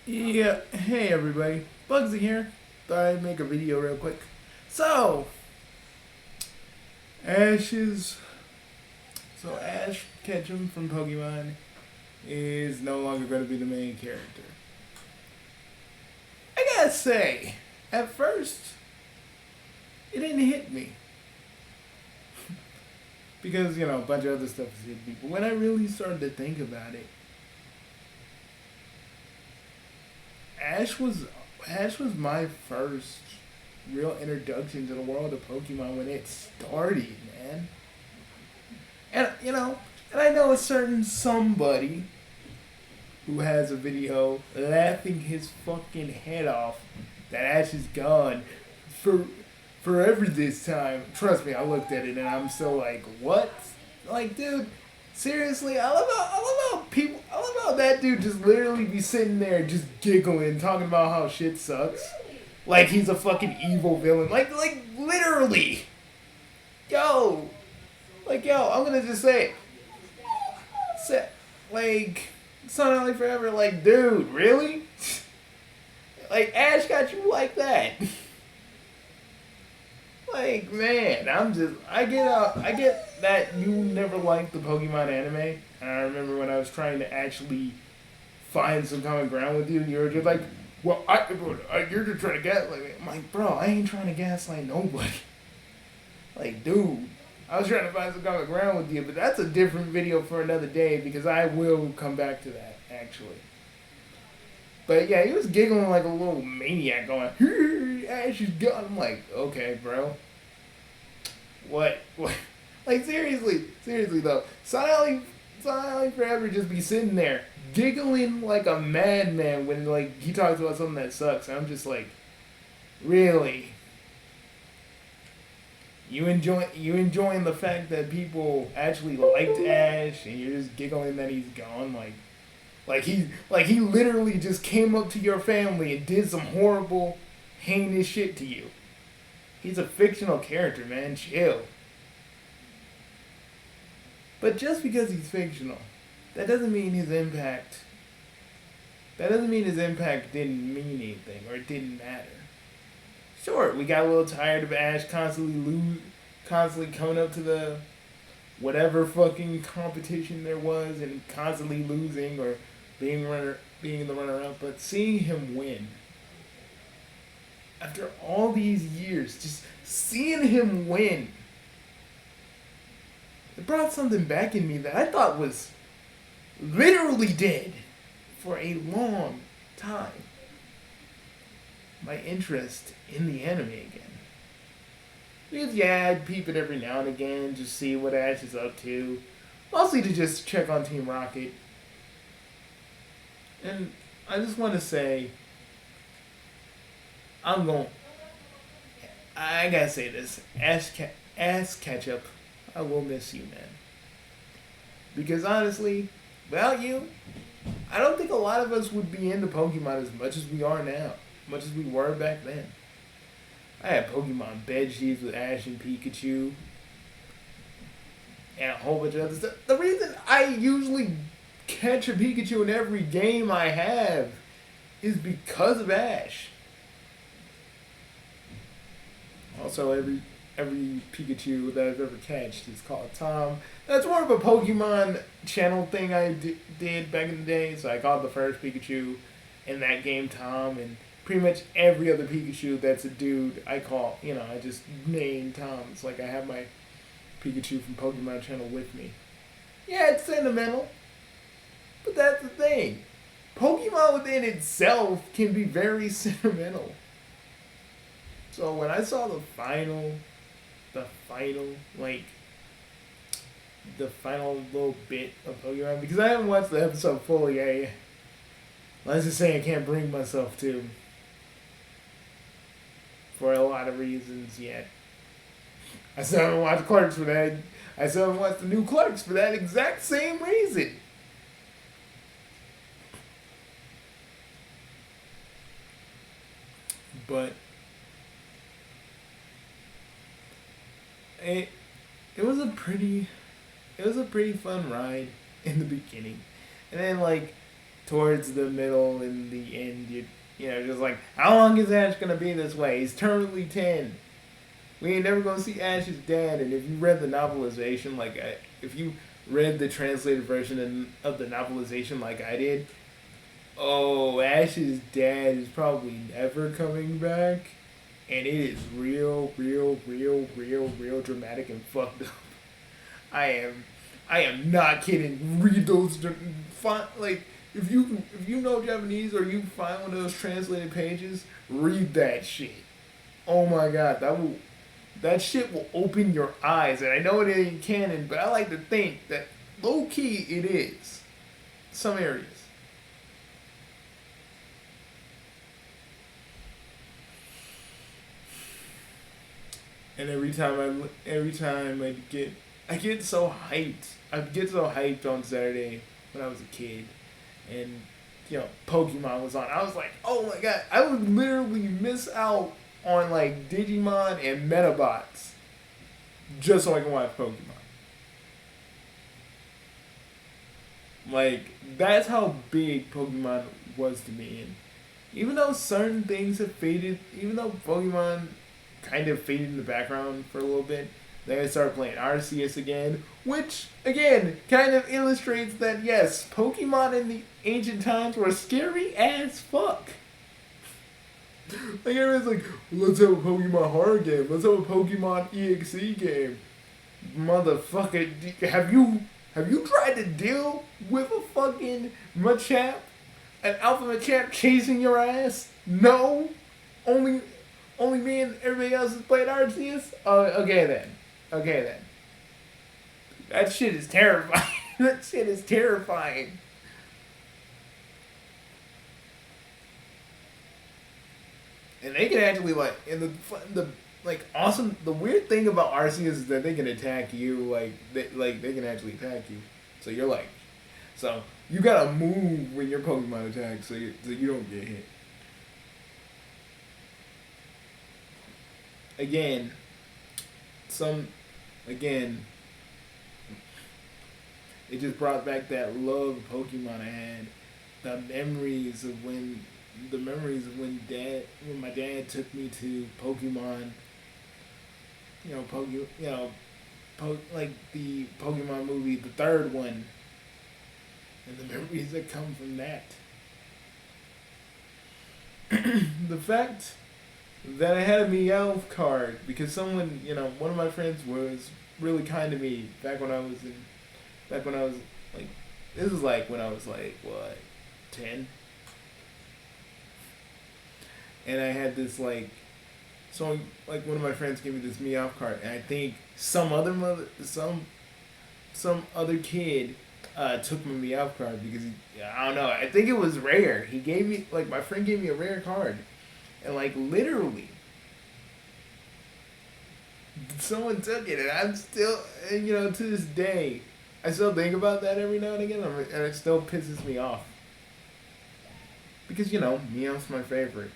Yeah, hey everybody, Bugsy here. Thought I'd make a video real quick. So, Ash is. So, Ash Ketchum from Pokemon is no longer going to be the main character. I gotta say, at first, it didn't hit me. Because, a bunch of other stuff has hit me. But when I really started to think about it, Ash was Ash was my first real introduction to the world of Pokemon when it started, man. And I know a certain somebody who has a video laughing his fucking head off that Ash is gone for forever this time. Trust me, I looked at it and I'm still like, what? Like, dude, seriously, I love how that dude just literally be sitting there just giggling, talking about how shit sucks. Like he's a fucking evil villain. Like literally. Yo. I'm gonna just say it. Like, it's not only forever, like, dude, really? Like, Ash got you like that. Like, man, I get that you never liked the Pokemon anime. And I remember when I was trying to actually find some common ground with you, you were just like, well, you're just trying to gaslight me. I'm like, bro, I ain't trying to gaslight nobody. Like, dude, I was trying to find some common ground with you, but that's a different video for another day because I will come back to that, actually. But yeah, he was giggling like a little maniac going, Ash is gone. I'm like, okay, bro. What? What? Like, seriously though. Silently Forever just be sitting there giggling like a madman when like he talks about something that sucks. And I'm just like, really? You enjoying the fact that people actually liked Ash and you're just giggling that he's gone, like he literally just came up to your family and did some horrible, heinous shit to you. He's a fictional character, man. Chill. But just because he's fictional, that doesn't mean his impact. That doesn't mean his impact didn't mean anything or it didn't matter. Sure, we got a little tired of Ash constantly coming up to the whatever fucking competition there was and constantly losing or being the runner up, but seeing him win after all these years, just seeing him win, it brought something back in me that I thought was literally dead for a long time. My interest in the anime again. Because yeah, I'd peep it every now and again, just see what Ash is up to. Mostly to just check on Team Rocket. And I just want to say, I'm going. I gotta say this, Ash Ketchup, I will miss you, man. Because honestly, without you, I don't think a lot of us would be into Pokemon as much as we are now, much as we were back then. I had Pokemon bed sheets with Ash and Pikachu, and a whole bunch of other stuff. The reason I usually catch a Pikachu in every game I have is because of Ash. Also, every Pikachu that I've ever catched is called Tom. That's more of a Pokemon channel thing I did back in the day. So I called the first Pikachu in that game Tom, and pretty much every other Pikachu that's a dude I call, I just name Tom. It's like I have my Pikachu from Pokemon channel with me. Yeah, it's sentimental, but that's the thing. Pokemon within itself can be very sentimental. So when I saw the final, like, the final little bit of Pokemon, because I haven't watched the episode fully, let's just say I can't bring myself to, for a lot of reasons yet. I still haven't watched Clerks for that. I still haven't watched the new Clerks for that exact same reason. But it it was a pretty it was a pretty fun ride in the beginning, and then like towards the middle in the end, you know, just like, how long is Ash gonna be this way? He's currently 10. We ain't never gonna see Ash's dad. And if you read the novelization, like, if you read the translated version of the novelization like I did, oh, Ash's dad is probably never coming back. And it is real dramatic and fucked up. I am not kidding. Read those, like, if you know Japanese or you find one of those translated pages, read that shit. Oh my god, that shit will open your eyes. And I know it ain't canon, but I like to think that low key it is. Some areas. And every time I get so hyped. I get so hyped on Saturday when I was a kid, and you know Pokemon was on. I was like, oh my god, I would literally miss out on like Digimon and Metabots just so I can watch Pokemon. Like that's how big Pokemon was to me, and even though certain things have faded, even though Pokemon kind of faded in the background for a little bit. Then I started playing Arceus again, which, again, kind of illustrates that, yes, Pokemon in the ancient times were scary as fuck. Like, everyone's like, let's have a Pokemon horror game. Let's have a Pokemon EXE game. Motherfucker, have you tried to deal with a fucking Machamp? An Alpha Machamp chasing your ass? No? Only me and everybody else is playing Arceus? Okay then. That shit is terrifying. That shit is terrifying. And they can actually like the like awesome. The weird thing about Arceus is that they can attack you. Like they can actually attack you. So you're like, so you gotta move when your Pokemon attacks so you don't get hit. Again, it just brought back that love of Pokemon I had. The memories of when my dad took me to Pokemon. Like the Pokemon movie, the third one, and the memories that come from that. The fact that I had a Meowth card because someone, one of my friends was really kind to me back when I was like, this is like when I was like, what, 10? And I had this like, so like one of my friends gave me this Meowth card, and I think some other kid took my Meowth card because I don't know, I think it was rare. He gave me, like, my friend gave me a rare card. And, like, literally, someone took it, and I'm still, to this day, I still think about that every now and again, and it still pisses me off. Because, Meowth's my favorite.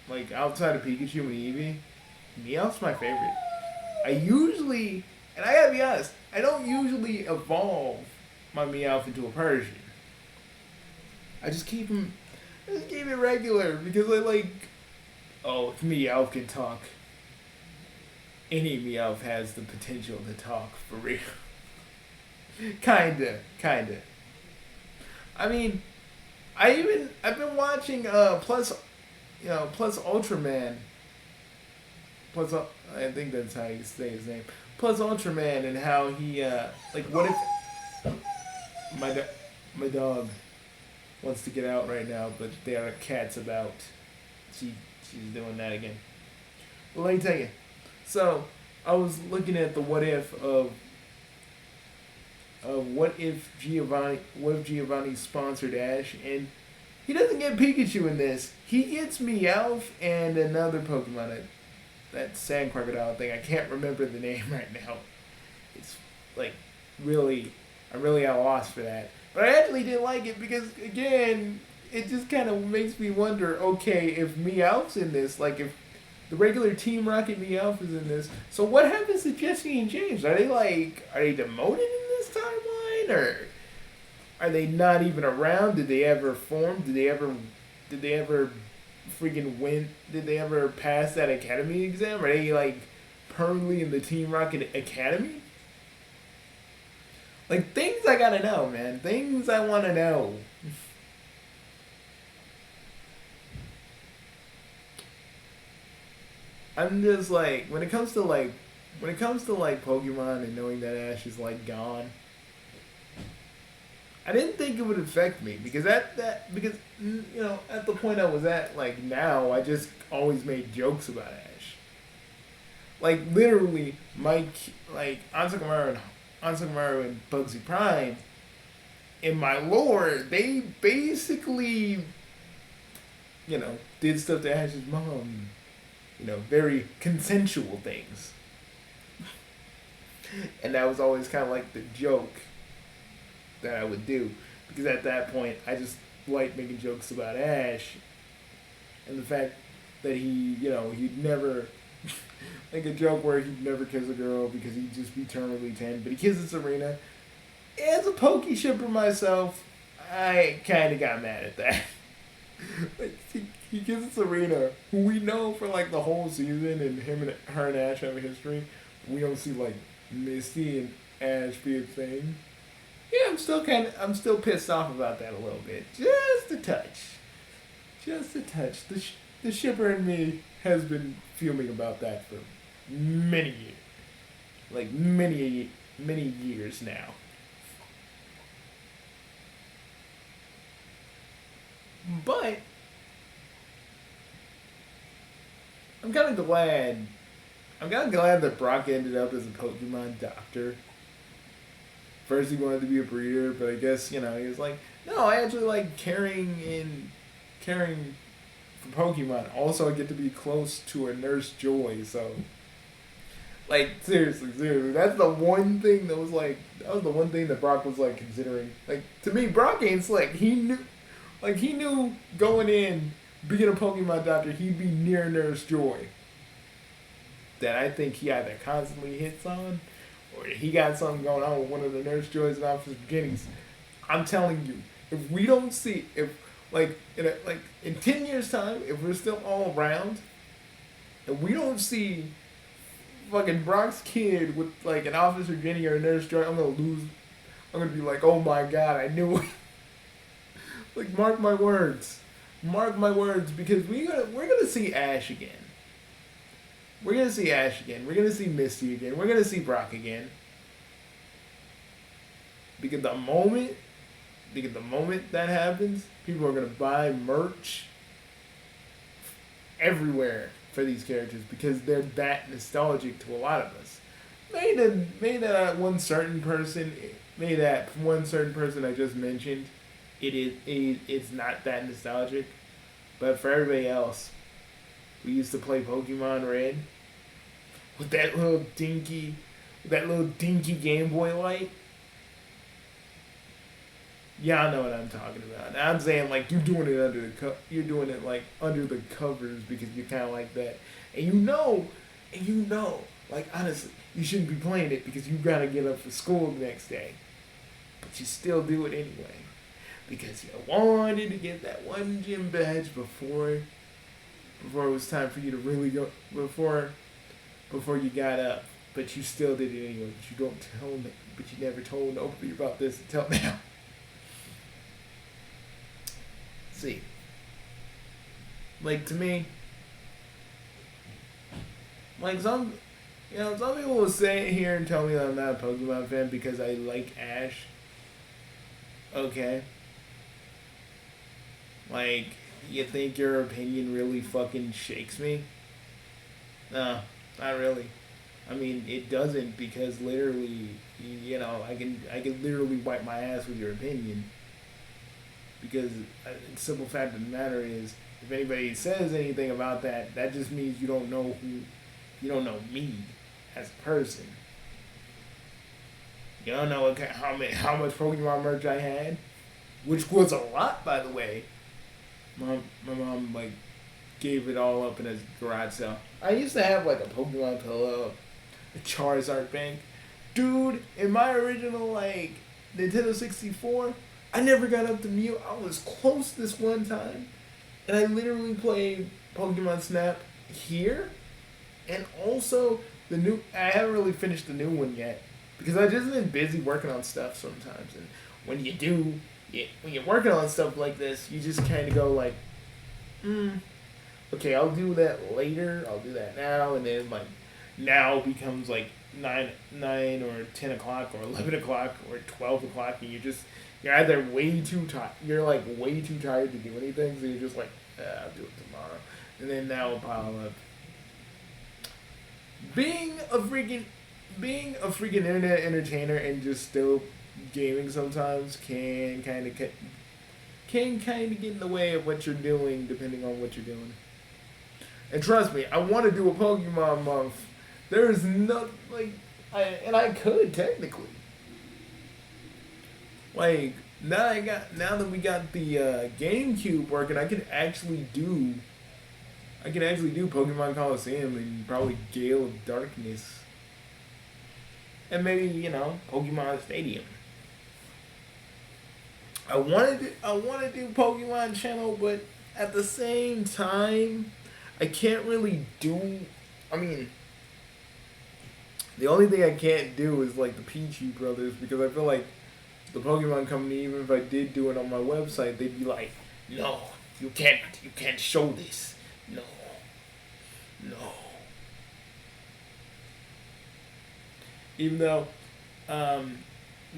Like, outside of Pikachu and Eevee, Meowth's my favorite. And I gotta be honest, I don't usually evolve my Meowth into a Persian. I just keep it regular, because I like... Oh, if Meowth can talk, any Meowth has the potential to talk, for real. Kinda. I mean, I've been watching, Plus Ultraman. I think that's how you say his name. Plus Ultraman, and how he, what if... My dog wants to get out right now, but there are cats about. She's doing that again. Well, let me tell you. So, I was looking at the what if what if Giovanni sponsored Ash, and he doesn't get Pikachu in this. He gets Meowth and another Pokemon, that sand crocodile thing. I can't remember the name right now. It's like really, I'm really at a loss for that. But I actually didn't like it because, again, it just kind of makes me wonder, okay, if Meowth's in this, like if the regular Team Rocket Meowth is in this, so what happens to Jesse and James? Are they demoted in this timeline? Are they not even around? Did they ever form? Did they ever freaking win? Did they ever pass that academy exam? Are they like permanently in the Team Rocket Academy? Like things I gotta know, man. Things I wanna know. I'm just like when it comes to like Pokemon and knowing that Ash is like gone, I didn't think it would affect me because at the point I was at like now I just always made jokes about Ash. Like literally, like Ansukamaru and Bugsy Prime in my lore, they basically did stuff to Ash's mom. Very consensual things, and that was always kind of like the joke that I would do because at that point I just liked making jokes about Ash and the fact that he'd never like a joke where he'd never kiss a girl because he'd just be terminally 10, but he kisses Serena. As a Pokey shipper myself, I kind of got mad at that. Like he kisses Serena, who we know for like the whole season, and her and Ash have a history. We don't see like Misty and Ash be a thing. Yeah, I'm still pissed off about that a little bit. Just a touch. Just a touch. The shipper in me has been fuming about that for many years. Like many years now. But I'm kind of glad. I'm kind of glad that Brock ended up as a Pokemon doctor. First he wanted to be a breeder, but I guess, he was like, no, I actually like caring for Pokemon. Also, I get to be close to a Nurse Joy, so. Like, seriously, that's the one thing that was the one thing that Brock was like considering. Like, to me, Brock ain't slick. He knew going in, being a Pokemon doctor, he'd be near Nurse Joy. That I think he either constantly hits on, or he got something going on with one of the Nurse Joys and Officer Guineas. I'm telling you, if we don't see, in 10 years time, if we're still all around, and we don't see fucking Brock's kid with like an Officer Guinea or a Nurse Joy, I'm gonna lose. I'm gonna be like, oh my god, I knew it. Like, mark my words, because we're gonna see Ash again. We're gonna see Ash again. We're gonna see Misty again. We're gonna see Brock again. Because the moment that happens, people are gonna buy merch everywhere for these characters because they're that nostalgic to a lot of us. Maybe that one certain person I just mentioned, it's not that nostalgic, but for everybody else, we used to play Pokemon Red with that little dinky Game Boy light. Y'all know what I'm talking about. Now, I'm saying like you're doing it you're doing it like under the covers because you're kind of like that, and like honestly, you shouldn't be playing it because you gotta get up for school the next day, but you still do it anyway because you wanted to get that one gym badge before it was time for you to really go before you got up, but you still did it anyway. But you never told nobody about this until now. See, like to me, like some people will say it here and tell me that I'm not a Pokemon fan because I like Ash. Okay. Like, you think your opinion really fucking shakes me? No, not really. I mean, it doesn't because literally, I can literally wipe my ass with your opinion. Because the simple fact of the matter is, if anybody says anything about that, that just means you don't know me as a person. You don't know how much Pokemon merch I had, which was a lot, by the way. My mom like gave it all up in a garage sale. I used to have like a Pokemon pillow, a Charizard bank, dude. In my original like Nintendo 64, I never got up to Mew. I was close this one time, and I literally played Pokemon Snap here, and also the new. I haven't really finished the new one yet because I just been busy working on stuff sometimes, and when you do, when you're working on stuff like this, you just kind of go like, okay, I'll do that later. I'll do that now, and then like now becomes like 9 or 10 o'clock or 11 o'clock or 12 o'clock, and you're either way too tired. You're like way too tired to do anything, so you're just like, I'll do it tomorrow, and then that will pile up. Being a freaking being a freaking internet entertainer and just still gaming sometimes can kind of get in the way of what you're doing, depending on what you're doing. And trust me, I want to do a Pokemon month. There is no like, I could technically. Like now that we got the GameCube working, I can actually do Pokemon Coliseum and probably Gale of Darkness, and maybe Pokemon Stadium. I want to do Pokemon Channel, but at the same time, I can't really do. I mean, the only thing I can't do is like the Pichu brothers, because I feel like the Pokemon company, even if I did do it on my website, they'd be like, "No, you can't show this. No, no." Even though,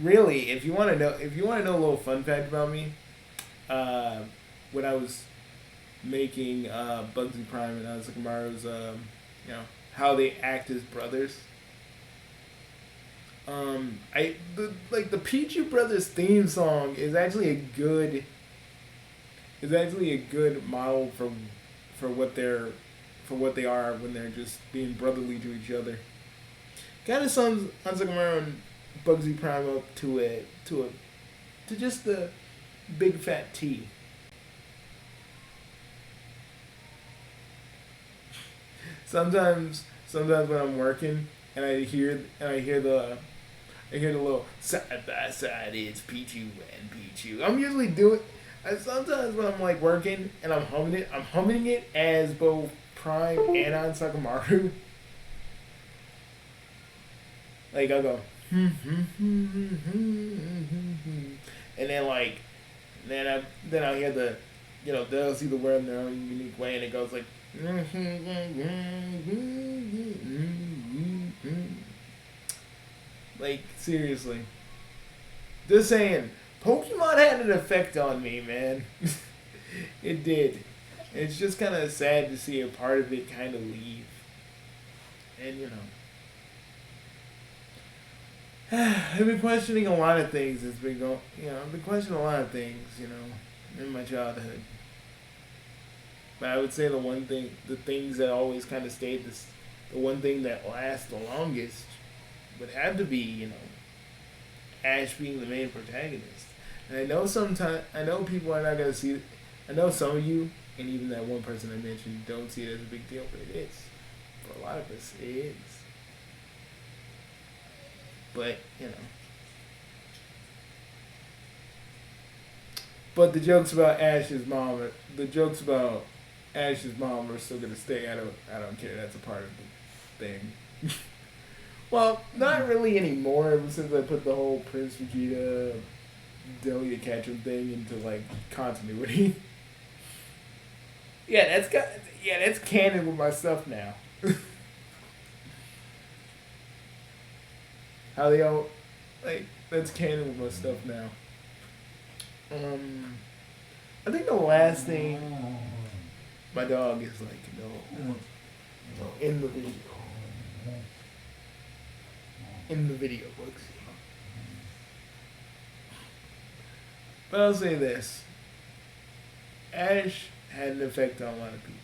really, if you want to know a little fun fact about me, when I was making Bugsy Prime and Asakamaru's, how they act as brothers. The Pichu Brothers theme song is actually a good model for what they are when they're just being brotherly to each other. Kind of sums Asakamaru and Bugsy Prime up to just the big fat T. Sometimes when I'm working and I hear the little side by side, it's Pichu and Pichu. I'm usually doing. Sometimes when I'm like working and I'm humming it as both Prime and Asakamaru. Like I go, and then I hear the, they'll see the word in their own unique way, and it goes like, like seriously, just saying, Pokemon had an effect on me, man. It did. It's just kind of sad to see a part of it kind of leave, and I've been questioning a lot of things. I've been questioning a lot of things, in my childhood. But I would say the things that always kind of stayed the one thing that lasts the longest would have to be, Ash being the main protagonist. And I know people are not gonna see it. I know some of you, and even that one person I mentioned, don't see it as a big deal, but it is. For a lot of us, it is. But, But the jokes about Ash's mom are still gonna stay. I don't care. That's a part of the thing. Well, not really anymore. Ever since I put the whole Prince Vegeta, Delia Ketchum thing into like continuity. That's canon with my stuff now. How they all, that's canon with my stuff now. I think the last thing, my dog is like, no, in the video. In the video, books. But I'll say this. Ash had an effect on a lot of people.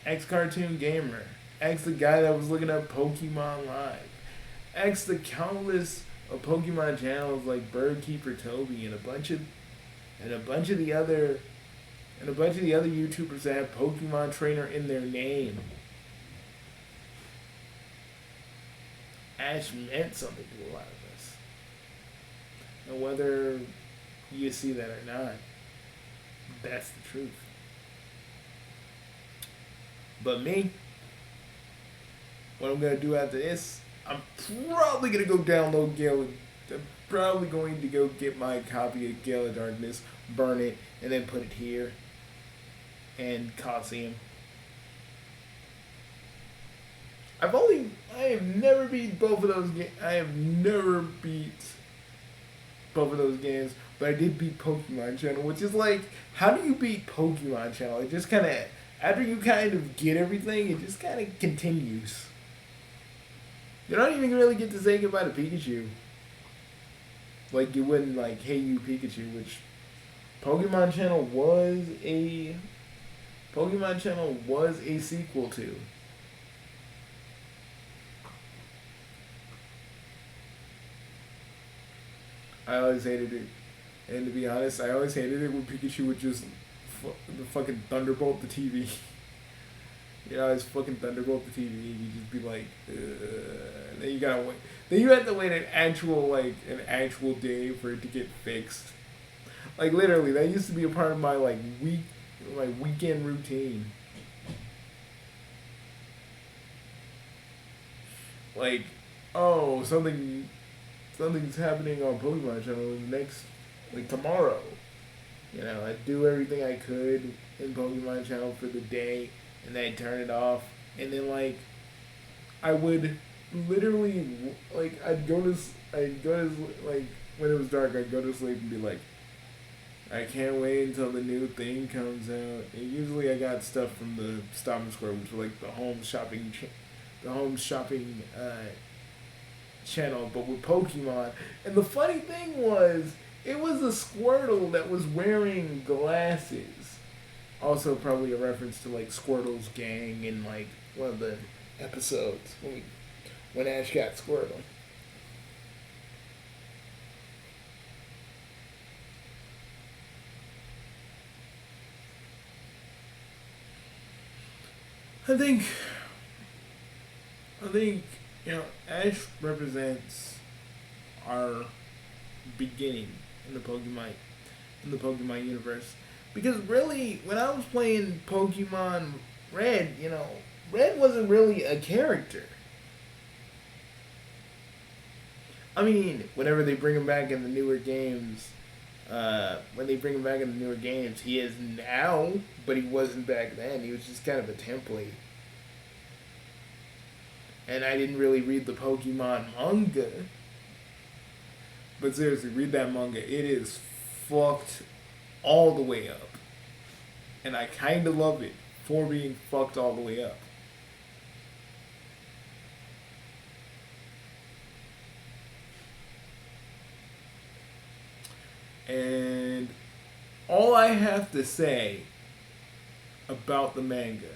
Ex-cartoon gamer. Ex the guy that was looking up Pokemon Live. Ex the countless of Pokemon channels like Birdkeeper Toby and a bunch of the other YouTubers that have Pokemon Trainer in their name. Ash meant something to a lot of us. And whether you see that or not, that's the truth. But me, what I'm gonna do after this, I'm probably gonna go download Gale. I'm probably going to go get my copy of Gale of Darkness, burn it, and then put it here. And Coliseum. I have never beat both of those games. I have never beat both of those games, but I did beat Pokemon Channel, which is like, how do you beat Pokemon Channel? It just kind of, after you kind of get everything, it just kind of continues. You don't even really get to say goodbye to Pikachu. Like you wouldn't like Hey You Pikachu, which Pokemon Channel was a sequel to. I always hated it. And to be honest, I always hated it when Pikachu would just the fucking thunderbolt the TV. You know, it's fucking thunderbolt the TV. You just be like, then you gotta wait. Then you have to wait an actual day for it to get fixed. Like literally, that used to be a part of my weekend routine. Like, oh, something's happening on Pokemon Channel next, like tomorrow. You know, I'd do everything I could in Pokemon Channel for the day, and then I'd turn it off, and then like, I would literally like I'd go to like when it was dark, I'd go to sleep and be like, I can't wait until the new thing comes out. And usually I got stuff from the Stop and Square, which were like the home shopping channel, but with Pokemon. And the funny thing was, it was a Squirtle that was wearing glasses. Also, probably a reference to like Squirtle's gang in like one of the episodes when Ash got Squirtle. I think, you know, Ash represents our beginning in the Pokemon universe. Because really, when I was playing Pokemon Red, you know, Red wasn't really a character. I mean, whenever they bring him back in the newer games, he is now, but he wasn't back then. He was just kind of a template. And I didn't really read the Pokemon manga. But seriously, read that manga. It is fucked all the way up. And I kind of love it for being fucked all the way up. And all I have to say about the manga,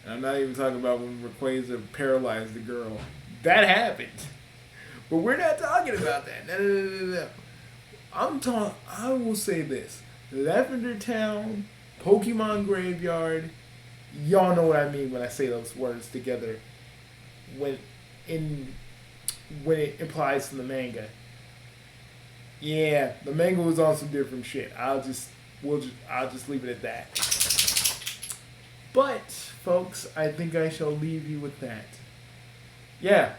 and I'm not even talking about when Rayquaza paralyzed the girl, that happened. But we're not talking about that. No. I will say this. Lavender Town, Pokemon Graveyard, y'all know what I mean when I say those words together. When it applies to the manga. Yeah, the manga was on some different shit. I'll just leave it at that. But, folks, I think I shall leave you with that. Yeah.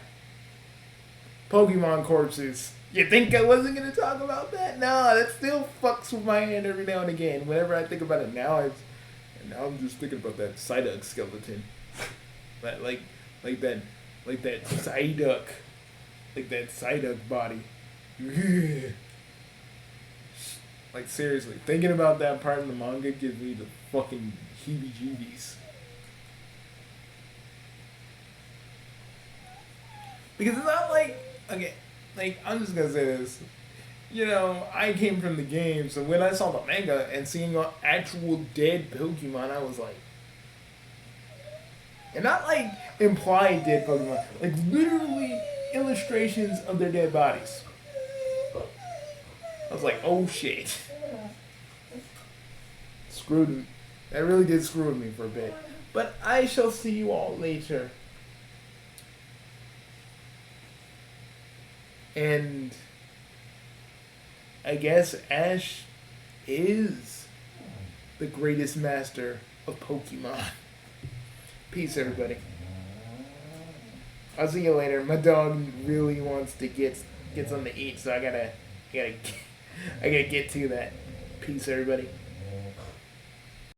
Pokemon corpses. You think I wasn't going to talk about that? No, that still fucks with my hand every now and again. Whenever I think about it now, I'm just thinking about that Psyduck skeleton. like that Psyduck. Like that Psyduck body. Like seriously, thinking about that part in the manga gives me the fucking heebie-jeebies. Because it's not like, okay, like, I'm just gonna say this. You know, I came from the game, so when I saw the manga and seeing actual dead Pokemon, I was like, and not like implied dead Pokemon, like literally illustrations of their dead bodies. I was like, oh shit. Screwed me. That really did screw with me for a bit. But I shall see you all later. And I guess Ash is the greatest master of Pokemon. Peace, everybody. I'll see you later. My dog really wants to get something to eat, so I gotta I gotta get to that. Peace, everybody.